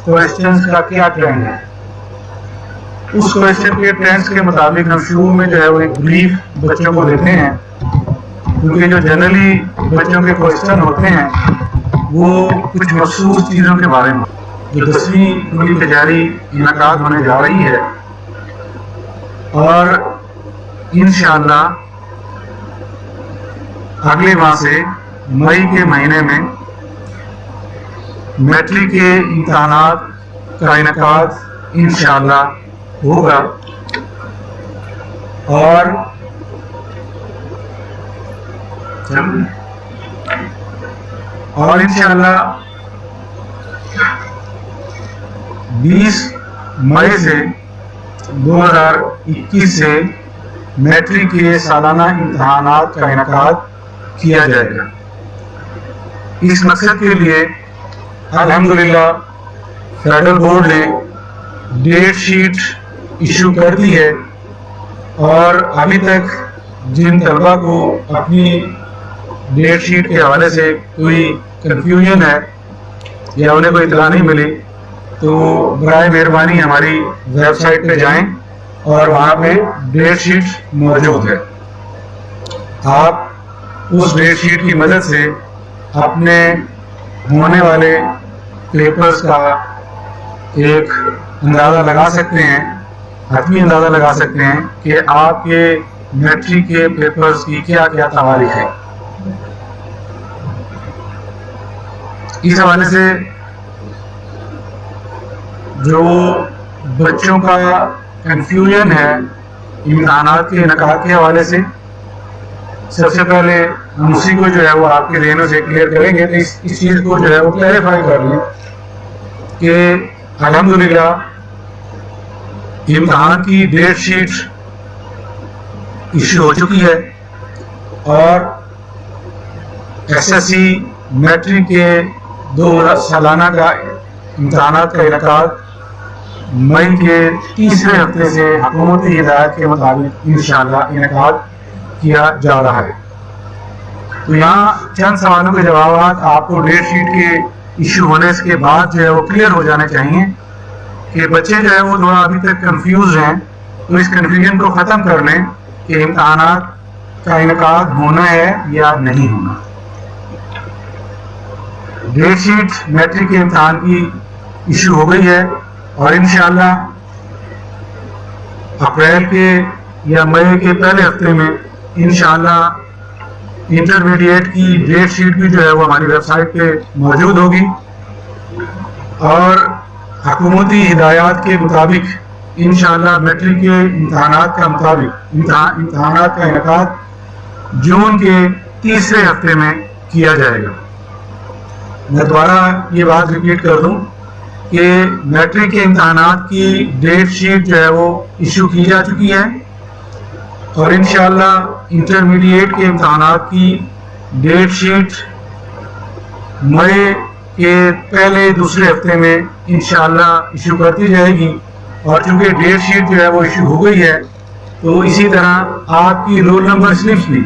Questions کا کیا trend ہے. اس کوشچن کے ٹرینڈز کے مطابق ہم شروع میں جو ہے وہ ایک بریف بچوں کو دیتے ہیں، کیونکہ جو جنرلی بچوں کے کوشچن ہوتے ہیں وہ کچھ مخصوص چیزوں کے بارے میں. جو 10ویں کلی تجاری انعقاد ہونے جا رہی ہے اور انشاءاللہ اگلے ماہ سے مئی کے مہینے میں میٹرک کے امتحانات کا انعقاد انشاءاللہ ہوگا، اور انشاءاللہ 20 مئی سے 2021 سے میٹرک کے سالانہ امتحانات کا انعقاد کیا جائے گا. اس مقصد کے لیے الحمدللہ فیڈرل بورڈ نے ڈیٹ شیٹ ایشو کر دی ہے، اور ابھی تک جن طلبہ کو اپنی ڈیٹ شیٹ کے حوالے سے کوئی کنفیوژن ہے یا انہیں کوئی اطلاع نہیں ملی تو برائے مہربانی ہماری ویب سائٹ پہ جائیں اور وہاں پہ ڈیٹ شیٹ موجود ہے. آپ اس ڈیٹ شیٹ کی مدد سے اپنے ہونے والے پیپرز کا ایک اندازہ لگا سکتے ہیں، حتمی اندازہ لگا سکتے ہیں کہ آپ کے میٹرک کے پیپرز کی کیا کیا تاریخ ہے. اس حوالے سے جو بچوں کا کنفیوژن ہے امتحانات کے انعقاد کے حوالے سے، سب سے پہلے ہم اسی کو جو ہے وہ آپ کے ذہنوں سے کلیئر کریں گے. تو اس چیز کو جو ہے وہ کلیریفائی کر لیں کہ الحمدللہ امتحان کی ڈیٹ شیٹ ایشو ہو چکی ہے، اور ایس ایس سی میٹرک کے 2 سالانہ کا امتحانات کا انعقاد مئی کے تیسرے ہفتے سے حکومتی ہدایت کے مطابق انشاءاللہ انعقاد کیا جا رہا ہے. تو یہاں چند سوالوں کے جوابات آپ کو ڈیٹ شیٹ کے ایشو ہونے کے بعد جو ہے وہ کلیئر ہو جانے چاہیے کہ بچے جو ہے وہ تھوڑا ابھی تک کنفیوز ہیں. تو اس کنفیوژن کو ختم کر لیں کہ امتحانات کا انعقاد ہونا ہے یا نہیں ہونا. ڈیٹ شیٹ میٹرک کے امتحان کی ایشو ہو گئی ہے، اور انشاءاللہ اپریل کے یا مئی کے پہلے ہفتے میں انشاءاللہ انٹرمیڈیٹ کی ڈیٹ شیٹ بھی جو ہے وہ ہماری ویب سائٹ پہ موجود ہوگی، اور حکومتی ہدایات کے مطابق انشاءاللہ میٹرک کے امتحانات کا انعقاد جون کے تیسرے ہفتے میں کیا جائے گا. میں دوبارہ یہ بات ریپیٹ کر دوں کہ میٹرک کے امتحانات کی ڈیٹ شیٹ جو ہے وہ ایشو کی جا چکی ہے، اور انشاءاللہ انٹرمیڈیٹ کے امتحانات کی ڈیٹ شیٹ مئی کے پہلے دوسرے ہفتے میں انشاءاللہ ایشو کرتی جائے گی. اور چونکہ ڈیٹ شیٹ جو ہے وہ ایشو ہو گئی ہے تو اسی طرح آپ کی رول نمبر سلپس بھی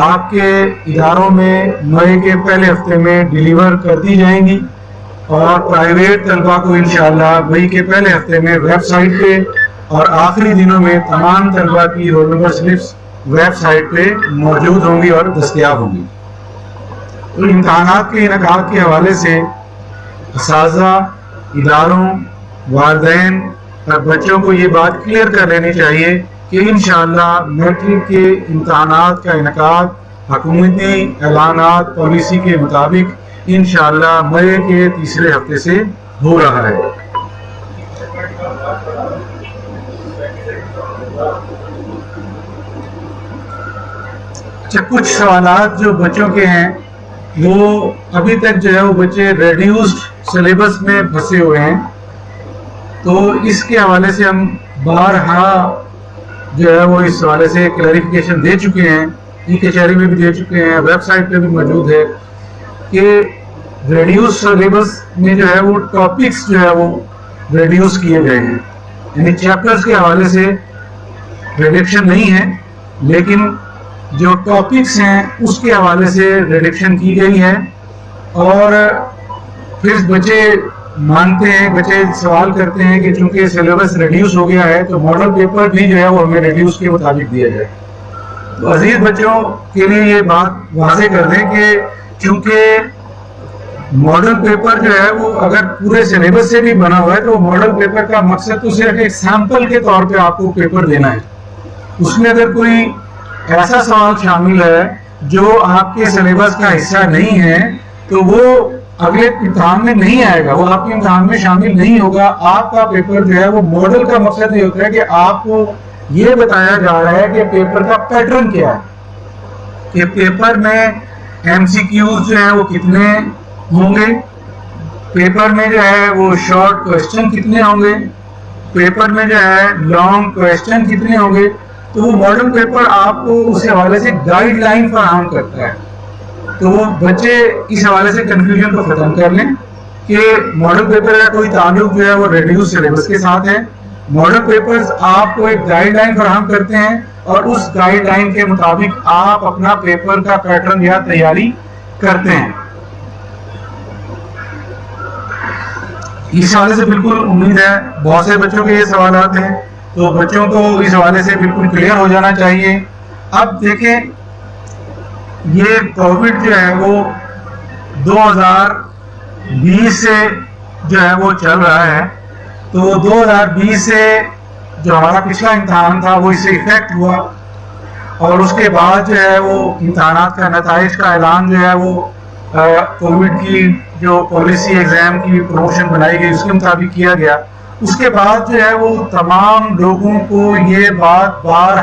آپ کے اداروں میں مئی کے پہلے ہفتے میں ڈیلیور کر دی جائیں گی، اور پرائیویٹ طلبہ کو انشاءاللہ مئی کے پہلے ہفتے میں ویب سائٹ پہ، اور آخری دنوں میں تمام طلبہ کی roll number slips website پہ موجود ہوں گی اور دستیاب ہوں گی. تو امتحانات کے انعقاد کے حوالے سے اساتذہ، اداروں، والدین اور بچوں کو یہ بات کلیئر کر لینی چاہیے کہ انشاءاللہ میٹرک کے امتحانات کا انعقاد حکومتی اعلانات پالیسی کے مطابق انشاءاللہ مئی کے تیسرے ہفتے سے ہو رہا ہے. اچھا، کچھ سوالات جو بچوں کے ہیں وہ ابھی تک جو ہے وہ بچے ریڈیوسڈ سلیبس میں پھنسے ہوئے ہیں، تو اس کے حوالے سے ہم بارہا جو ہے وہ اس حوالے سے کلیریفیکیشن دے چکے ہیں، ای کچہری میں بھی دے چکے ہیں، ویب سائٹ پہ بھی موجود ہے کہ ریڈیوس سلیبس میں جو ہے وہ ٹاپکس جو ہے وہ ریڈیوس کیے گئے ہیں، یعنی چیپٹرز کے حوالے سے ریڈکشن نہیں ہے، لیکن جو ٹاپکس ہیں اس کے حوالے سے ریڈکشن کی گئی ہے. اور پھر بچے مانتے ہیں, بچے سوال کرتے ہیں کہ چونکہ سلیبس ریڈیوس ہو گیا ہے تو ماڈل پیپر بھی جو ہے وہ ہمیں ریڈیوس کے مطابق دیا جائے. تو عزیز بچوں کے لیے یہ بات واضح کر دیں کہ چونکہ ماڈل پیپر جو ہے وہ اگر پورے سلیبس سے بھی بنا ہوا ہے تو ماڈل پیپر کا مقصد تو صرف ایک سیمپل کے طور پہ آپ کو پیپر دینا ہے. اس میں اگر کوئی ایسا سوال شامل ہے جو آپ کے سلیبس کا حصہ نہیں ہے تو وہ اگلے امتحان میں نہیں آئے گا, وہ آپ کے امتحان میں شامل نہیں ہوگا. آپ کا پیپر جو ہے وہ ماڈل کا مقصد یہ ہوتا ہے کہ آپ کو یہ بتایا جا رہا ہے کہ پیپر کا پیٹرن کیا ہے, کہ پیپر میں ایم سی کیوز جو ہیں وہ کتنے ہوں گے, پیپر میں جو ہے وہ شارٹ کوسچن کتنے ہوں گے, پیپر میں جو ہے لانگ کوسچن کتنے ہوں گے. تو وہ ماڈل پیپر آپ کو اس حوالے سے گائیڈ لائن فراہم کرتا ہے. تو وہ بچے اس حوالے سے کنفیوژن کو ختم کر لیں کہ ماڈل پیپر کا کوئی تعلق جو ہے وہ ریڈیوس سلیبس کے ساتھ ہے. ماڈل پیپرز آپ کو ایک گائیڈ لائن فراہم کرتے ہیں اور اس گائیڈ لائن کے مطابق آپ اپنا پیپر کا پیٹرن یا تیاری کرتے ہیں. اس حوالے سے بالکل امید ہے بہت سے بچوں کے یہ سوالات ہیں تو بچوں کو اس حوالے سے بالکل کلیئر ہو جانا چاہیے. اب دیکھیں یہ کووڈ جو ہے وہ 2020 سے جو ہے وہ چل رہا ہے. تو 2020 سے جو ہمارا پچھلا امتحان تھا وہ اس سے افیکٹ ہوا اور اس کے بعد جو ہے وہ امتحانات کا نتائج کا اعلان جو ہے وہ کووڈ کی جو پالیسی ایگزام کی پروموشن بنائی گئی اس کے مطابق کیا گیا. اس کے بعد جو ہے وہ تمام لوگوں کو یہ بات بار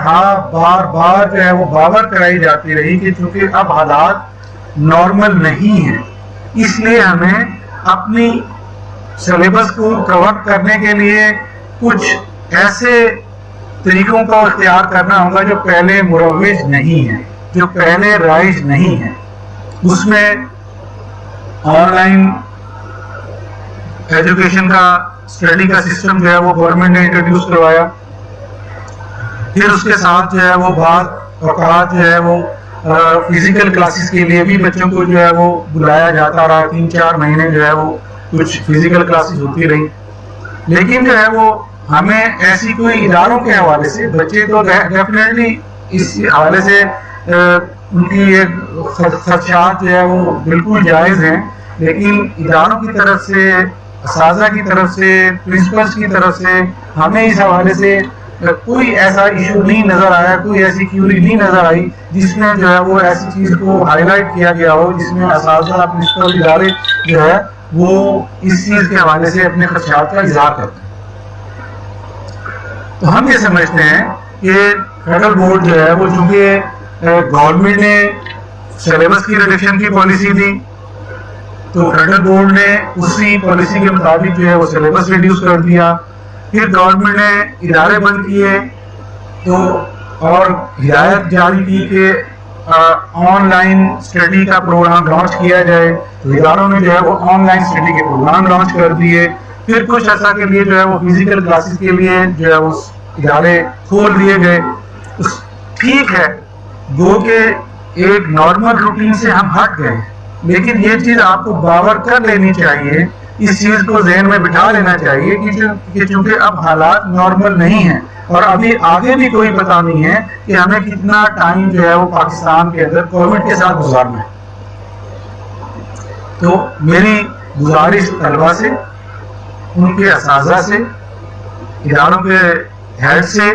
بار جو ہے وہ باور کرائی جاتی رہی کہ چونکہ اب حالات نارمل نہیں ہیں, اس لیے ہمیں اپنی سلیبس کو کور کرنے کے لیے کچھ ایسے طریقوں کا اختیار کرنا ہوگا جو پہلے مروج نہیں ہیں, جو پہلے رائج نہیں ہیں. اس میں آن لائن ایجوکیشن کا اسٹڈی کا سسٹم جو ہے وہ گورنمنٹ نے انٹروڈیوس کروایا. پھر اس کے ساتھ جو ہے وہ بعض اوقات جو ہے وہ فزیکل کلاسز کے لیے بھی بچوں کو جو ہے وہ بلایا جاتا رہا. 3-4 مہینے جو ہے وہ کچھ فزیکل کلاسز ہوتی رہی. لیکن جو ہے وہ ہمیں ایسی کوئی اداروں کے حوالے سے بچے تو ڈیفینیٹلی اس حوالے سے ان کی یہ خدشات جو ہے وہ بالکل جائز ہیں, لیکن اداروں کی طرف سے, اساتذہ کی طرف سے, پرنسپلز کی طرف سے ہمیں اس حوالے سے کوئی ایسا ایشو نہیں نظر آیا, کوئی ایسی کیوری نہیں نظر آئی جس میں جو ہے وہ ایسی چیز کو ہائی لائٹ کیا گیا ہو جس میں اساتذہ, پرنسپل, ادارے جو ہے وہ اس چیز کے حوالے سے اپنے خدشات کا اظہار کرتے ہیں. تو ہم یہ سمجھتے ہیں کہ فیڈرل بورڈ جو ہے وہ چونکہ گورنمنٹ نے سلیبس کی ریڈکشن کی پالیسی دی تو فیڈرل بورڈ نے اسی پالیسی کے مطابق جو ہے وہ سلیبس ریڈیوس کر دیا. پھر گورنمنٹ نے ادارے بند کیے تو اور ہدایت جاری کی کہ آن لائن اسٹڈی کا پروگرام لانچ کیا جائے. تو اداروں نے جو ہے وہ آن لائن اسٹڈی کے پروگرام لانچ کر دیے. پھر کچھ عرصہ کے لیے جو ہے وہ فزیکل کلاسز کے لیے جو ہے وہ ادارے کھول دیے گئے. ٹھیک ہے, گو کہ ایک نارمل روٹین سے ہم ہٹ گئے, لیکن یہ چیز آپ کو باور کر لینی چاہیے, اس چیز کو ذہن میں بٹھا لینا چاہیے کہ چونکہ اب حالات نارمل نہیں ہیں اور ابھی آگے بھی کوئی پتہ نہیں ہے کہ ہمیں کتنا ٹائم جو ہے وہ پاکستان کے اندر کووڈ کے ساتھ گزارنا ہے. تو میری گزارش طلبہ سے, ان کے اساتذہ سے, اداروں کے ہیڈ سے,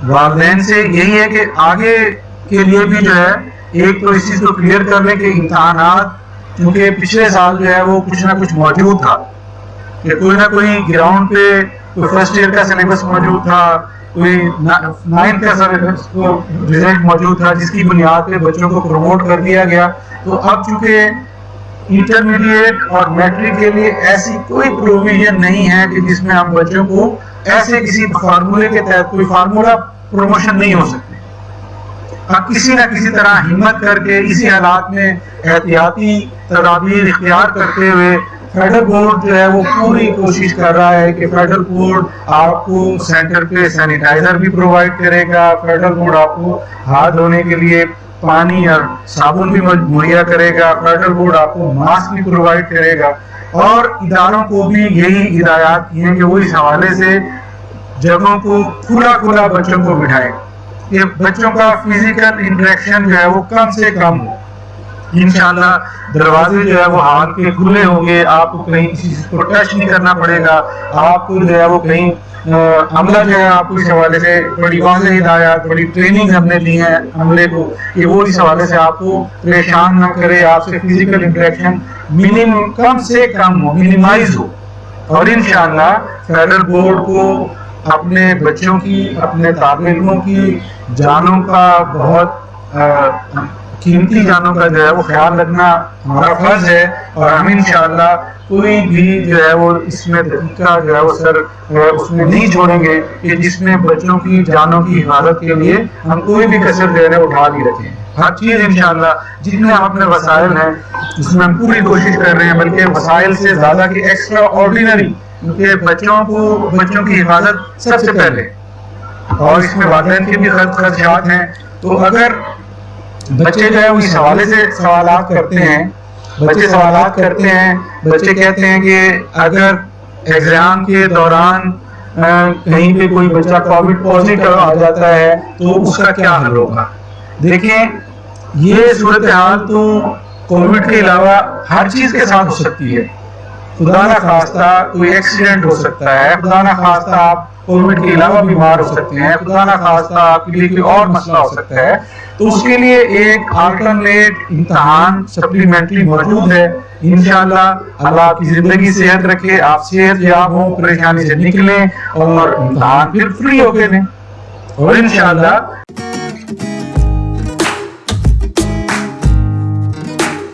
والدین سے یہی ہے کہ آگے کے لیے بھی جو ہے ایک تو اس چیز کو کلیئر کر لیں کہ امتحانات کیونکہ پچھلے سال جو ہے وہ کچھ نہ کچھ موجود تھا, کہ کوئی نہ کوئی گراؤنڈ پہ کوئی فرسٹ ایئر کا سلیبس موجود تھا, کوئی 9th کا رزلٹ موجود تھا جس کی بنیاد پہ بچوں کو پروموٹ کر دیا گیا. تو اب چونکہ انٹرمیڈیٹ اور میٹرک کے لیے ایسی کوئی پروویژن نہیں ہے کہ جس میں ہم بچوں کو ایسے کسی فارمولے کے تحت کوئی فارمولا پروموشن نہیں ہو سکتی. اب کسی نہ کسی طرح ہمت کر کے اسی حالات میں احتیاطی تدابیر اختیار کرتے ہوئے فیڈرل بورڈ جو ہے وہ پوری کوشش کر رہا ہے کہ فیڈرل بورڈ آپ کو سینٹر پہ سینیٹائزر بھی پرووائڈ کرے گا, فیڈرل بورڈ آپ کو ہاتھ دھونے کے لیے پانی اور صابن بھی مہیا کرے گا, فیڈرل بورڈ آپ کو ماسک بھی پرووائڈ کرے گا. اور اداروں کو بھی یہی ہدایات کی ہیں کہ وہ اس حوالے سے جگہوں کو کھلا بچوں کو بٹھائے کہ بچوں کا فزیکل انٹریکشن جو ہے وہ کم سے کم ہو. انشاءاللہ دروازے جو ہے وہ ہال کے کھلے ہوں گے, آپ کو کہیں کسی کو ٹچ نہیں کرنا پڑے گا, آپ کو جو ہے وہ کہیں عملہ جو ہے آپ کو اس حوالے سے بڑی واضح ہدایات, بڑی ٹریننگ ہم نے دی ہے عملے کو کہ وہ اس حوالے سے آپ کو پریشان نہ کرے, آپ سے فزیکل انٹریکشن کم سے کم ہو, منیمائز ہو. اور انشاءاللہ فیڈرل بورڈ کو اپنے بچوں کی, اپنے طالب علموں کی جانوں کا, بہت قیمتی جانوں کا جو ہے وہ خیال رکھنا ہمارا فرض ہے, اور ہم انشاءاللہ کوئی بھی جو ہے وہ اس میں دقیقہ جو ہے وہ سر اس میں نہیں چھوڑیں گے کہ جس میں بچوں کی جانوں کی حفاظت کے لیے ہم کوئی بھی کسر جو ہے اٹھا نہیں رکھیں. ہر چیز انشاءاللہ جتنے ہم اپنے وسائل ہیں اس میں ہم پوری کوشش کر رہے ہیں, بلکہ وسائل سے زیادہ کہ ایکسٹرا آرڈینری, کیونکہ بچوں کی حفاظت سب سے پہلے, اور اس میں والدین کے بھی خدشات ہیں. تو اگر بچے جو ہے اس حوالے سے سوالات کرتے ہیں, بچے کہتے ہیں کہ اگر ایگزام کے دوران کہیں پہ کوئی بچہ کووڈ پازیٹیو آ جاتا ہے تو اس کا کیا حل ہوگا. دیکھیں یہ صورتحال تو کووڈ کے علاوہ ہر چیز کے ساتھ ہو سکتی ہے. خدا نہ خواستہ کوئی ایکسیڈنٹ ہو سکتا ہے, خدا نہ خواستہ آپ کووڈ کے علاوہ بیمار ہو سکتے ہیں, خدا نہ خواستہ آپ کے لیے کوئی اور مسئلہ ہو سکتا ہے. تو اس کے لیے ایک آلٹرنیٹ امتحان سپلیمنٹری موجود ہے. انشاءاللہ اللہ آپ کی زندگی صحت رکھے, آپ صحت یاب ہوں, پریشانی سے نکلیں اور امتحان پھر فری ہو کے دیں. اور انشاءاللہ